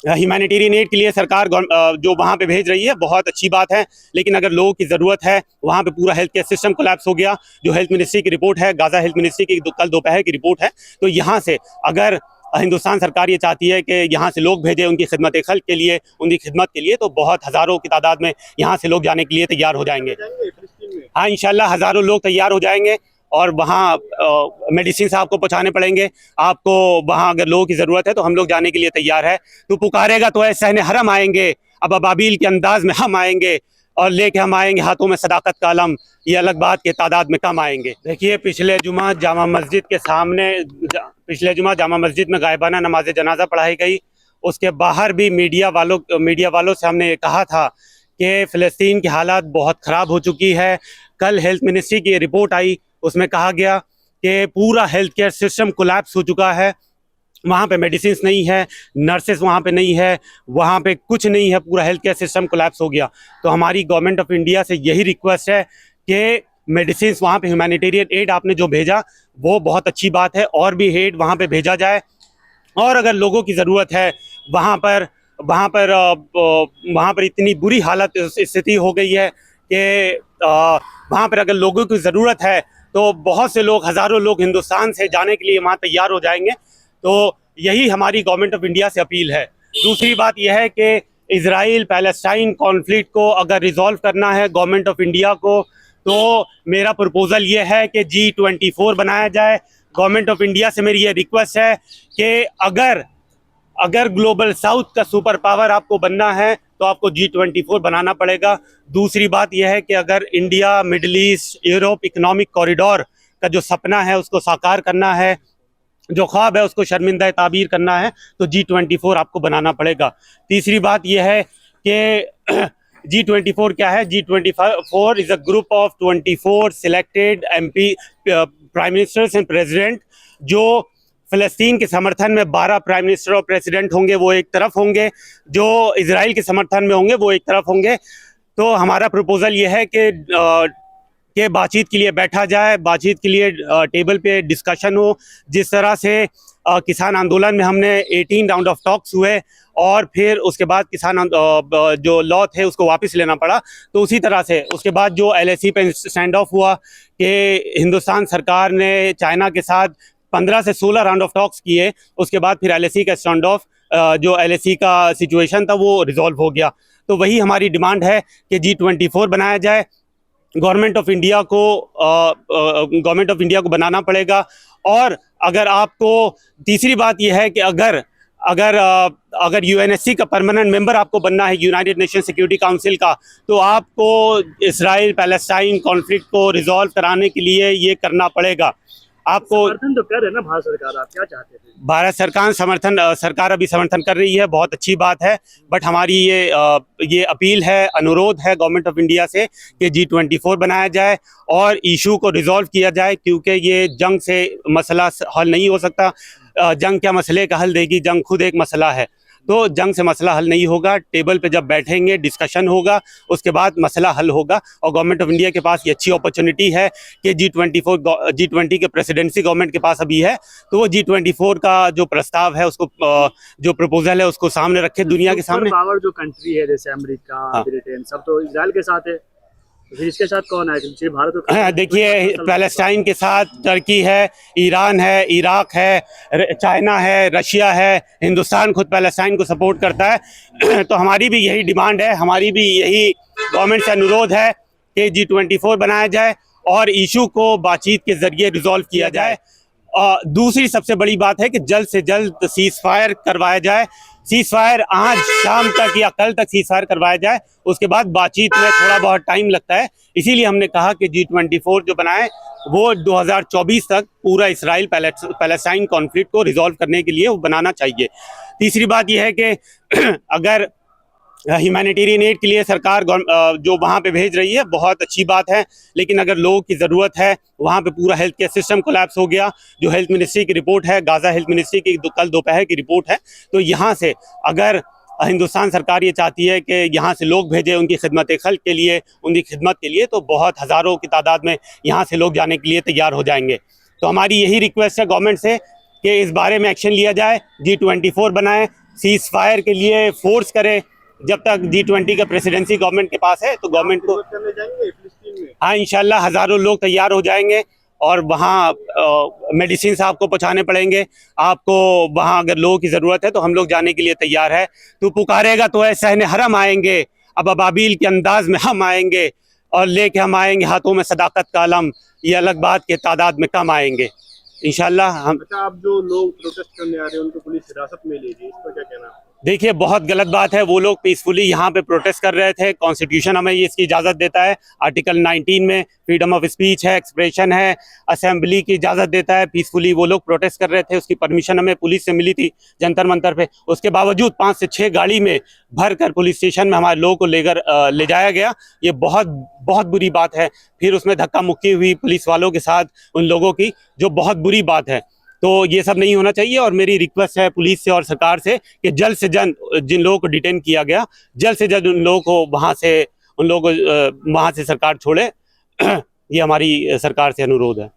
Humanitarian add के लिए सरकार जो वहाँ पे भेज रही है बहुत अच्छी बात है, लेकिन अगर लोगों की ज़रूरत है, वहाँ पे पूरा हेल्थ केयर सिस्टम कोलैप्स हो गया। जो हेल्थ मिनिस्ट्री की रिपोर्ट है, गाज़ा हेल्थ मिनिस्ट्री की कल दोपहर की रिपोर्ट है, तो यहाँ से अगर हिंदुस्तान सरकार ये चाहती है कि यहाँ से लोग भेजे उनकी खिदमत खल्क के लिए, उनकी खिदमत के लिए, तो बहुत हज़ारों की तादाद में यहाँ से लोग जाने के लिए तैयार हो जाएंगे। हाँ, इंशाल्लाह हज़ारों लोग तैयार हो जाएंगे और वहाँ मेडिसिन आपको पहुँचाने पड़ेंगे। आपको वहाँ अगर लोगों की ज़रूरत है तो हम लोग जाने के लिए तैयार है। तो पुकारेगा तो ऐसे सहने हरम आएंगे, अब अबाबील के अंदाज में हम आएंगे और लेके हम आएंगे हाथों में सदाकत का अलम। ये अलग बात के तादाद में कम आएंगे। देखिए, पिछले जुमा जामा मस्जिद के सामने पिछले जुमा जामा मस्जिद में गायबाना नमाज जनाजा पढ़ाई गई। उसके बाहर भी मीडिया वालों से हमने कहा था कि फ़लस्तीन की हालात बहुत ख़राब हो चुकी है। कल हेल्थ मिनिस्ट्री की रिपोर्ट आई, उसमें कहा गया कि पूरा हेल्थ केयर सिस्टम कोलैप्स हो चुका है। वहाँ पे मेडिसिन नहीं है, नर्सेस वहाँ पे नहीं है, वहाँ पे कुछ नहीं है, पूरा हेल्थ केयर सिस्टम कोलैप्स हो गया। तो हमारी गवर्नमेंट ऑफ इंडिया से यही रिक्वेस्ट है कि मेडिसिन वहाँ पे ह्यूमैनिटेरियन एड आपने जो भेजा वो बहुत अच्छी बात है, और भी एड वहाँ पे भेजा जाए। और अगर लोगों की ज़रूरत है वहाँ पर इतनी बुरी हालत स्थिति हो गई है कि वहाँ पर अगर लोगों की ज़रूरत है तो बहुत से लोग, हज़ारों लोग हिंदुस्तान से जाने के लिए वहाँ तैयार हो जाएंगे। तो यही हमारी गवर्नमेंट ऑफ इंडिया से अपील है। दूसरी बात यह है कि इजराइल पैलेस्टाइन कॉन्फ्लिक्ट को अगर रिजॉल्व करना है गवर्नमेंट ऑफ इंडिया को, तो मेरा प्रपोज़ल ये है कि G24 बनाया जाए। गवर्नमेंट ऑफ इंडिया से मेरी ये रिक्वेस्ट है कि अगर ग्लोबल साउथ का सुपर पावर आपको बनना है तो आपको G24 बनाना पड़ेगा। दूसरी बात यह है कि अगर India middle east Europe economic corridor का जो सपना है उसको साकार करना है, जो ख्वाब है उसको शर्मिंदा ताबीर करना है, तो G24 आपको बनाना पड़ेगा। तीसरी बात यह है कि G24 क्या है? G24 is a group of 24 selected MP prime ministers and president, जो फ़लस्तीन के समर्थन में 12 प्राइम मिनिस्टर और प्रेसिडेंट होंगे, वो एक तरफ होंगे, जो इजराइल के समर्थन में होंगे वो एक तरफ होंगे। तो हमारा प्रपोज़ल ये है कि बातचीत के लिए बैठा जाए, बातचीत के लिए टेबल पे डिस्कशन हो। जिस तरह से किसान आंदोलन में हमने 18 राउंड ऑफ टॉक्स हुए और फिर उसके बाद किसान जो लॉ थे उसको वापस लेना पड़ा, तो उसी तरह से उसके बाद जो LAC पे स्टैंड ऑफ हुआ कि हिंदुस्तान सरकार ने चाइना के साथ 15 से 16 राउंड ऑफ टॉक्स किए, उसके बाद फिर LAC का स्टैंड ऑफ, जो LAC का सिचुएशन था वो रिजॉल्व हो गया। तो वही हमारी डिमांड है कि G24 बनाया जाए। गवर्नमेंट ऑफ इंडिया को बनाना पड़ेगा। और अगर आपको, तीसरी बात यह है कि अगर UNSC का परमानेंट मेंबर आपको बनना है, यूनाइटेड नेशन सिक्योरिटी काउंसिल का, तो आपको इसराइल पैलेस्टाइन कॉन्फ्लिक्ट को रिजॉल्व कराने के लिए ये करना पड़ेगा। आपको समर्थन तो कर रहे ना भारत सरकार, आप क्या चाहते थे? भारत सरकार अभी समर्थन कर रही है, बहुत अच्छी बात है। बट हमारी ये अपील है, अनुरोध है गवर्नमेंट ऑफ इंडिया से कि G24 बनाया जाए और इशू को रिजॉल्व किया जाए, क्योंकि ये जंग से मसला हल नहीं हो सकता। जंग क्या मसले का हल देगी? जंग खुद एक मसला है। तो जंग से मसला हल नहीं होगा। टेबल पे जब बैठेंगे, डिस्कशन होगा, उसके बाद मसला हल होगा। और गवर्नमेंट ऑफ इंडिया के पास ये अच्छी अपॉर्चुनिटी है कि G20 के प्रेसिडेंसी गवर्नमेंट के पास अभी है, तो वो G24 का जो प्रस्ताव है उसको, जो प्रपोजल है उसको सामने रखे दुनिया के सामने। पावर जो कंट्री है जैसे अमेरिका, ब्रिटेन, सब तो इजराइल के साथ है, फिर इसके साथ कौन है? भारत तो देखिए, पैलेस्टाइन के साथ टर्की है, ईरान है, इराक है, चाइना है, रशिया है, हिंदुस्तान खुद पैलेस्टाइन को सपोर्ट करता है। तो हमारी भी यही डिमांड है, हमारी भी यही गवर्नमेंट से अनुरोध है कि G24 बनाया जाए और इशू को बातचीत के जरिए रिजॉल्व किया जाए। दूसरी सबसे बड़ी बात है कि जल्द से जल्द सीज फायर करवाया जाए। सीज फायर आज शाम तक या कल तक सीज फायर करवाया जाए, उसके बाद बातचीत में थोड़ा बहुत टाइम लगता है। इसीलिए हमने कहा कि G24 जो बनाए वो 2024 तक पूरा इसराइल पैलेस्टाइन कॉन्फ्लिक्ट को रिजॉल्व करने के लिए वो बनाना चाहिए। तीसरी बात यह है कि अगर ह्यूमैनिटेरियन एड के लिए सरकार जो वहाँ पे भेज रही है बहुत अच्छी बात है, लेकिन अगर लोगों की ज़रूरत है, वहाँ पे पूरा हेल्थ केयर सिस्टम कोलैप्स हो गया। जो हेल्थ मिनिस्ट्री की रिपोर्ट है, गाज़ा हेल्थ मिनिस्ट्री की कल दोपहर की रिपोर्ट है, तो यहाँ से अगर हिंदुस्तान सरकार ये चाहती है कि यहाँ से लोग भेजे उनकी खिदमत खल्क के लिए, उनकी खिदमत के लिए, तो बहुत हज़ारों की तादाद में यहाँ से लोग जाने के लिए तैयार हो जाएंगे। तो हमारी यही रिक्वेस्ट है गवर्नमेंट से कि इस बारे में एक्शन लिया जाए, G24 बनाएं, सीज फायर के लिए फोर्स करे। जब तक G20 का प्रेसिडेंसी गवर्नमेंट के पास है तो गवर्नमेंट को करने जाएंगे फिलिस्तीन में। हाँ, इंशाल्लाह हज़ारों लोग तैयार हो जाएंगे और वहाँ मेडिसिन आपको पहुँचाने पड़ेंगे। आपको वहाँ अगर लोगों की ज़रूरत है तो हम लोग जाने के लिए तैयार है। तू पुकारेगा तो ऐ सहने हरम आएंगे, अब अबाबील के अंदाज में हम आएंगे और लेके हम आएंगे हाथों में सदाकत का अलम। ये अलग बात के तादाद में कम आएंगे इंशाल्लाह हम। अच्छा, आप जो लोग प्रोटेस्ट करने आ रहे हैं उनको पुलिस हिरासत में ले रही है, इस पर क्या कहना है? देखिए, बहुत गलत बात है। वो लोग पीसफुली यहाँ पे प्रोटेस्ट कर रहे थे। कॉन्स्टिट्यूशन हमें ये इसकी इजाज़त देता है। आर्टिकल 19 में फ्रीडम ऑफ स्पीच है, एक्सप्रेशन है, असेंबली की इजाज़त देता है। पीसफुली वो लोग प्रोटेस्ट कर रहे थे। उसकी परमिशन हमें पुलिस से मिली थी जंतर मंतर पे। उसके बावजूद 5 से 6 गाड़ी में भर कर पुलिस स्टेशन में हमारे लोगों को ले जाया गया। ये बहुत बहुत बुरी बात है। फिर उसमें धक्का मुक्की हुई पुलिस वालों के साथ उन लोगों की, जो बहुत बुरी बात है। तो ये सब नहीं होना चाहिए और मेरी रिक्वेस्ट है पुलिस से और सरकार से कि जल्द से जल्द जिन लोगों को डिटेन किया गया, जल्द से जल्द उन लोगों को वहाँ से सरकार छोड़े। ये हमारी सरकार से अनुरोध है।